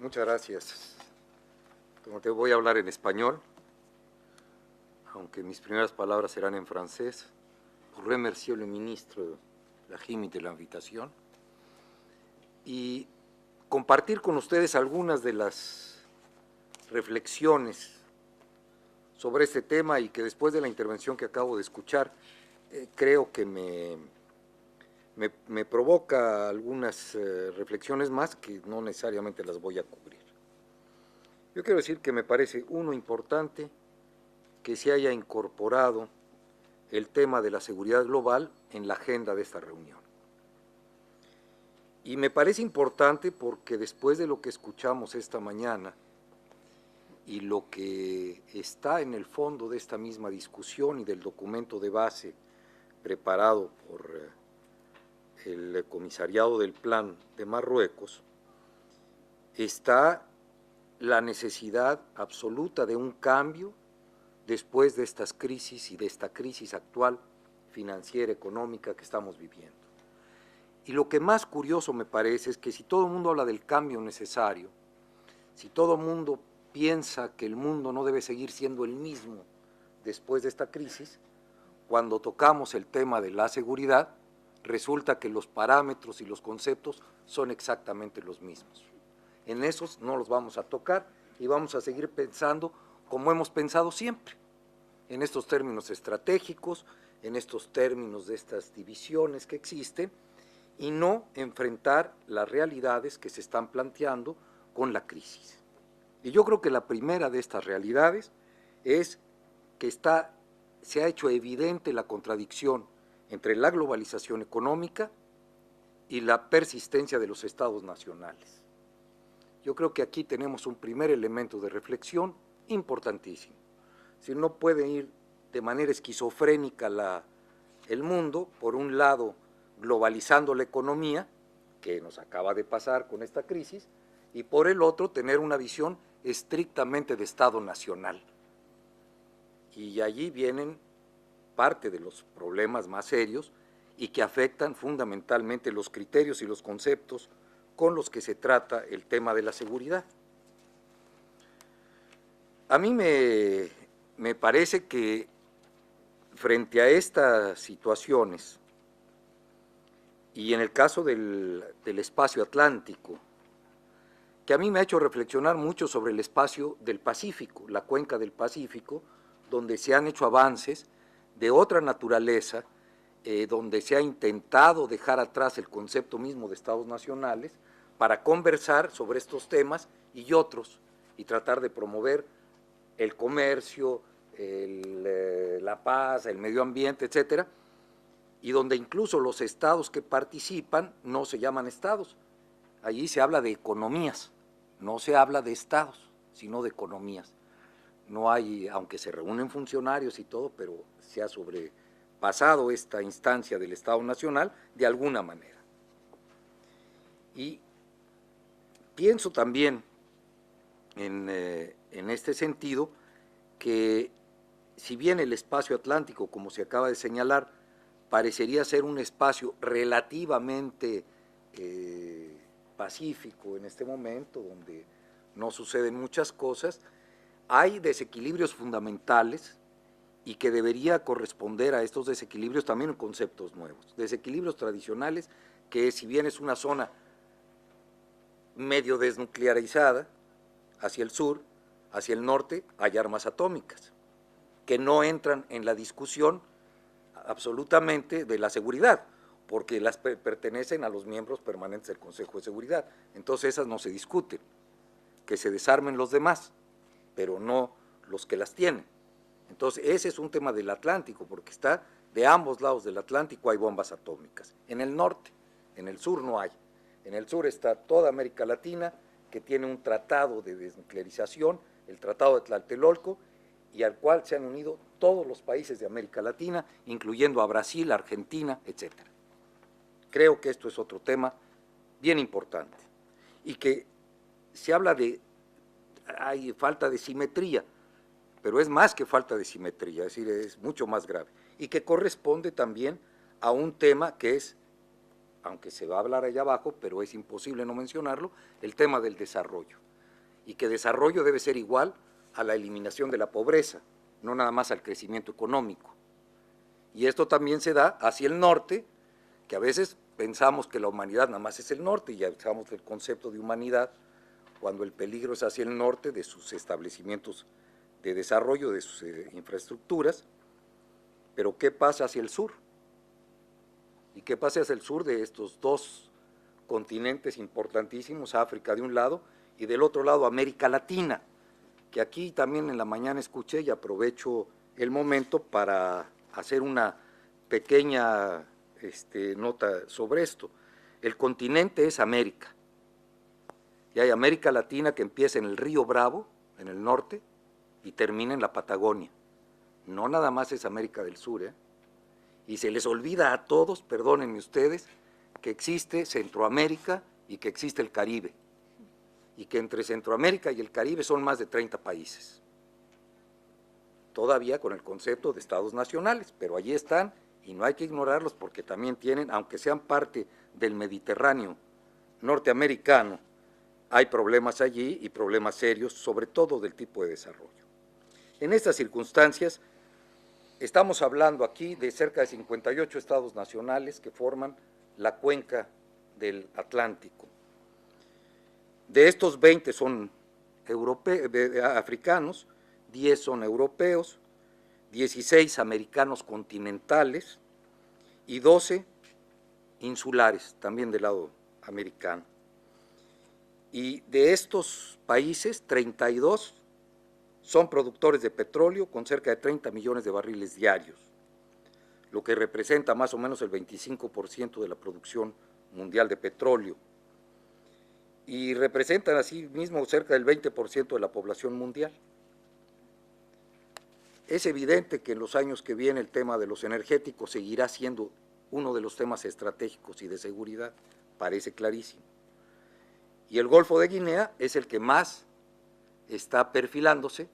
Muchas gracias. Como te voy a hablar en español, aunque mis primeras palabras serán en francés, pour remercier le ministre Lajimi de la invitación y compartir con ustedes algunas de las reflexiones sobre este tema y que después de la intervención que acabo de escuchar, creo que me provoca algunas reflexiones más que no necesariamente las voy a cubrir. Yo quiero decir que me parece, uno, importante que se haya incorporado el tema de la seguridad global en la agenda de esta reunión. Y me parece importante porque después de lo que escuchamos esta mañana y lo que está en el fondo de esta misma discusión y del documento de base preparado por el Comisariado del Plan de Marruecos, está la necesidad absoluta de un cambio después de estas crisis y de esta crisis actual financiera, económica que estamos viviendo. Y lo que más curioso me parece es que si todo el mundo habla del cambio necesario, si todo el mundo piensa que el mundo no debe seguir siendo el mismo después de esta crisis, cuando tocamos el tema de la seguridad, resulta que los parámetros y los conceptos son exactamente los mismos. En esos no los vamos a tocar y vamos a seguir pensando como hemos pensado siempre, en estos términos estratégicos, en estos términos de estas divisiones que existen, y no enfrentar las realidades que se están planteando con la crisis. Y yo creo que la primera de estas realidades es que se ha hecho evidente la contradicción entre la globalización económica y la persistencia de los estados nacionales. Yo creo que aquí tenemos un primer elemento de reflexión importantísimo. Si no puede ir de manera esquizofrénica el mundo, por un lado globalizando la economía, que nos acaba de pasar con esta crisis, y por el otro tener una visión estrictamente de Estado nacional. Y allí vienen parte de los problemas más serios y que afectan fundamentalmente los criterios y los conceptos con los que se trata el tema de la seguridad. A mí me parece que frente a estas situaciones, y en el caso del espacio atlántico, que a mí me ha hecho reflexionar mucho sobre el espacio del Pacífico, la cuenca del Pacífico, donde se han hecho avances de otra naturaleza, donde se ha intentado dejar atrás el concepto mismo de estados nacionales para conversar sobre estos temas y otros, y tratar de promover el comercio, la paz, el medio ambiente, etcétera, y donde incluso los estados que participan no se llaman estados. Allí se habla de economías, no se habla de estados, sino de economías. No hay, aunque se reúnen funcionarios y todo, pero se ha sobrepasado esta instancia del Estado Nacional de alguna manera. Y pienso también en este sentido que si bien el espacio atlántico, como se acaba de señalar, parecería ser un espacio relativamente pacífico en este momento, donde no suceden muchas cosas, hay desequilibrios fundamentales y que debería corresponder a estos desequilibrios también conceptos nuevos, desequilibrios tradicionales, que si bien es una zona medio desnuclearizada hacia el sur, hacia el norte hay armas atómicas, que no entran en la discusión absolutamente de la seguridad, porque las pertenecen a los miembros permanentes del Consejo de Seguridad, entonces esas no se discuten, que se desarmen los demás, pero no los que las tienen. Entonces ese es un tema del Atlántico, porque está de ambos lados del Atlántico hay bombas atómicas, en el norte, en el sur no hay. En el sur está toda América Latina, que tiene un tratado de desnuclearización, el Tratado de Tlatelolco, y al cual se han unido todos los países de América Latina, incluyendo a Brasil, Argentina, etc. Creo que esto es otro tema bien importante, y que se habla de, hay falta de simetría, pero es más que falta de simetría, es decir, es mucho más grave, y que corresponde también a un tema que es, aunque se va a hablar allá abajo, pero es imposible no mencionarlo, el tema del desarrollo. y que desarrollo debe ser igual a la eliminación de la pobreza, no nada más al crecimiento económico. Y esto también se da hacia el norte, que a veces pensamos que la humanidad nada más es el norte, y ya usamos el concepto de humanidad, cuando el peligro es hacia el norte de sus establecimientos de desarrollo, de sus infraestructuras. Pero ¿qué pasa hacia el sur? ¿Y qué pasa hacia el sur de estos dos continentes importantísimos, África de un lado y del otro lado América Latina? Que aquí también en la mañana escuché y aprovecho el momento para hacer una pequeña nota sobre esto. El continente es América, y hay América Latina que empieza en el río Bravo, en el norte, y termina en la Patagonia. No nada más es América del Sur, y se les olvida a todos, perdónenme ustedes, que existe Centroamérica y que existe el Caribe, y que entre Centroamérica y el Caribe son más de 30 países, todavía con el concepto de estados nacionales, pero allí están y no hay que ignorarlos porque también tienen, aunque sean parte del Mediterráneo norteamericano, hay problemas allí y problemas serios, sobre todo del tipo de desarrollo. En estas circunstancias, estamos hablando aquí de cerca de 58 estados nacionales que forman la cuenca del Atlántico. De estos 20 son africanos, 10 son europeos, 16 americanos continentales y 12 insulares, también del lado americano. Y de estos países, 32 son productores de petróleo con cerca de 30 millones de barriles diarios, lo que representa más o menos el 25% de la producción mundial de petróleo, y representan así mismo cerca del 20% de la población mundial. Es evidente que en los años que vienen el tema de los energéticos seguirá siendo uno de los temas estratégicos y de seguridad, parece clarísimo. Y el Golfo de Guinea es el que más está perfilándose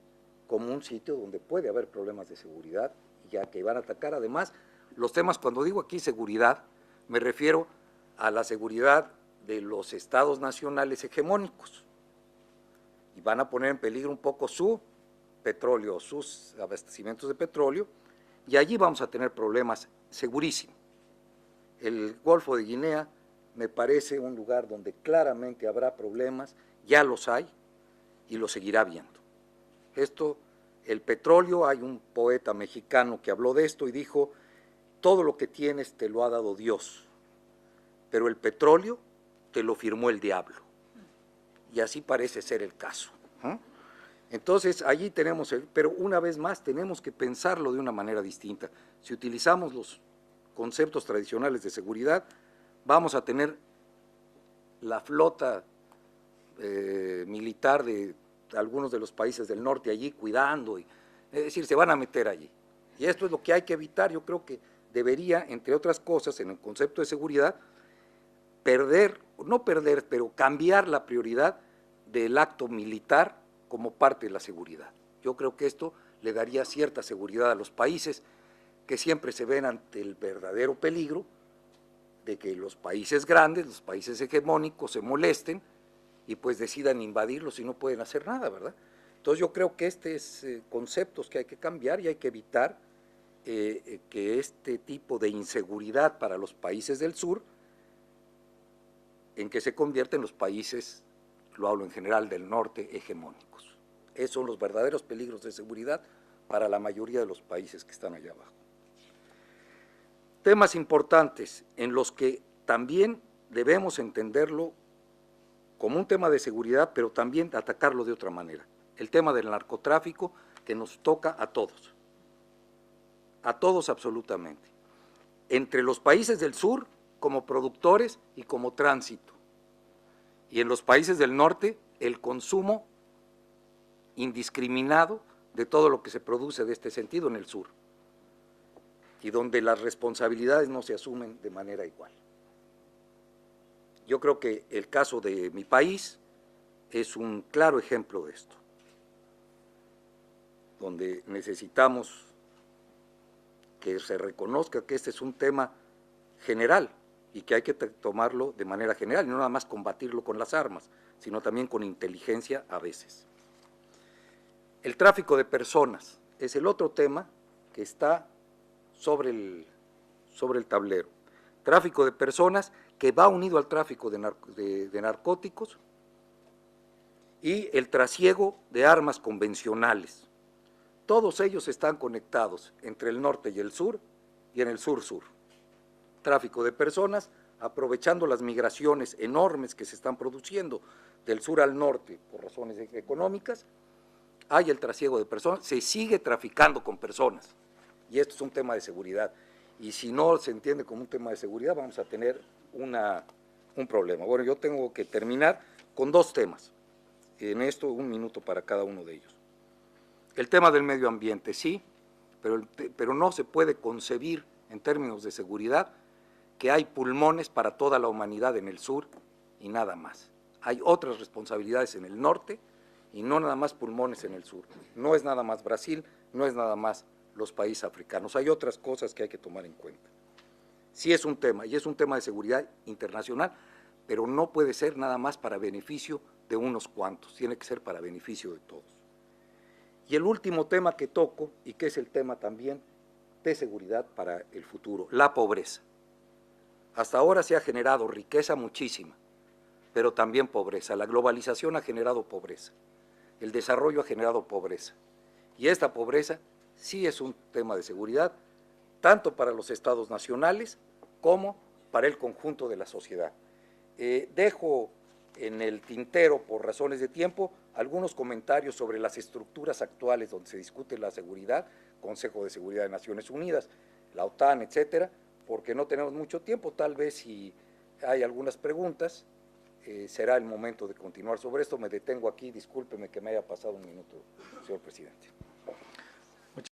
como un sitio donde puede haber problemas de seguridad, ya que van a atacar además los temas. Cuando digo aquí seguridad, me refiero a la seguridad de los estados nacionales hegemónicos, y van a poner en peligro un poco su petróleo, sus abastecimientos de petróleo, y allí vamos a tener problemas segurísimos. El Golfo de Guinea me parece un lugar donde claramente habrá problemas, ya los hay y los seguirá habiendo. Esto, el petróleo, hay un poeta mexicano que habló de esto y dijo: todo lo que tienes te lo ha dado Dios, pero el petróleo te lo firmó el diablo. Y así parece ser el caso. Entonces, allí tenemos, pero una vez más tenemos que pensarlo de una manera distinta. Si utilizamos los conceptos tradicionales de seguridad, vamos a tener la flota militar de algunos de los países del norte allí cuidando, es decir, se van a meter allí. Y esto es lo que hay que evitar. Yo creo que debería, entre otras cosas, en el concepto de seguridad, pero cambiar la prioridad del acto militar como parte de la seguridad. Yo creo que esto le daría cierta seguridad a los países que siempre se ven ante el verdadero peligro de que los países grandes, los países hegemónicos se molesten y pues decidan invadirlos y no pueden hacer nada, ¿verdad? Entonces yo creo que estos conceptos que hay que cambiar y hay que evitar que este tipo de inseguridad para los países del sur, en que se convierten los países, lo hablo en general, del norte, hegemónicos. Esos son los verdaderos peligros de seguridad para la mayoría de los países que están allá abajo. Temas importantes en los que también debemos entenderlo como un tema de seguridad, pero también atacarlo de otra manera. El tema del narcotráfico, que nos toca a todos absolutamente, entre los países del sur como productores y como tránsito, y en los países del norte el consumo indiscriminado de todo lo que se produce de este sentido en el sur, y donde las responsabilidades no se asumen de manera igual. Yo creo que el caso de mi país es un claro ejemplo de esto, donde necesitamos que se reconozca que este es un tema general y que hay que tomarlo de manera general, y no nada más combatirlo con las armas, sino también con inteligencia a veces. El tráfico de personas es el otro tema que está sobre el tablero. Tráfico de personas que va unido al tráfico de narcóticos y el trasiego de armas convencionales. Todos ellos están conectados entre el norte y el sur, y en el sur-sur. Tráfico de personas, aprovechando las migraciones enormes que se están produciendo del sur al norte por razones económicas, hay el trasiego de personas, se sigue traficando con personas, y esto es un tema de seguridad, y si no se entiende como un tema de seguridad vamos a tener un problema. Bueno, yo tengo que terminar con dos temas, en esto 1 minuto para cada uno de ellos. El tema del medio ambiente, sí, pero no se puede concebir en términos de seguridad que hay pulmones para toda la humanidad en el sur y nada más. Hay otras responsabilidades en el norte y no nada más pulmones en el sur. No es nada más Brasil, no es nada más los países africanos. Hay otras cosas que hay que tomar en cuenta. Sí es un tema, y es un tema de seguridad internacional, pero no puede ser nada más para beneficio de unos cuantos, tiene que ser para beneficio de todos. Y el último tema que toco, y que es el tema también de seguridad para el futuro, la pobreza. Hasta ahora se ha generado riqueza muchísima, pero también pobreza. La globalización ha generado pobreza, el desarrollo ha generado pobreza, y esta pobreza sí es un tema de seguridad, tanto para los estados nacionales como para el conjunto de la sociedad. Dejo en el tintero, por razones de tiempo, algunos comentarios sobre las estructuras actuales donde se discute la seguridad, Consejo de Seguridad de Naciones Unidas, la OTAN, etcétera, porque no tenemos mucho tiempo. Tal vez si hay algunas preguntas, será el momento de continuar sobre esto. Me detengo aquí, discúlpeme que me haya pasado 1 minuto, señor presidente.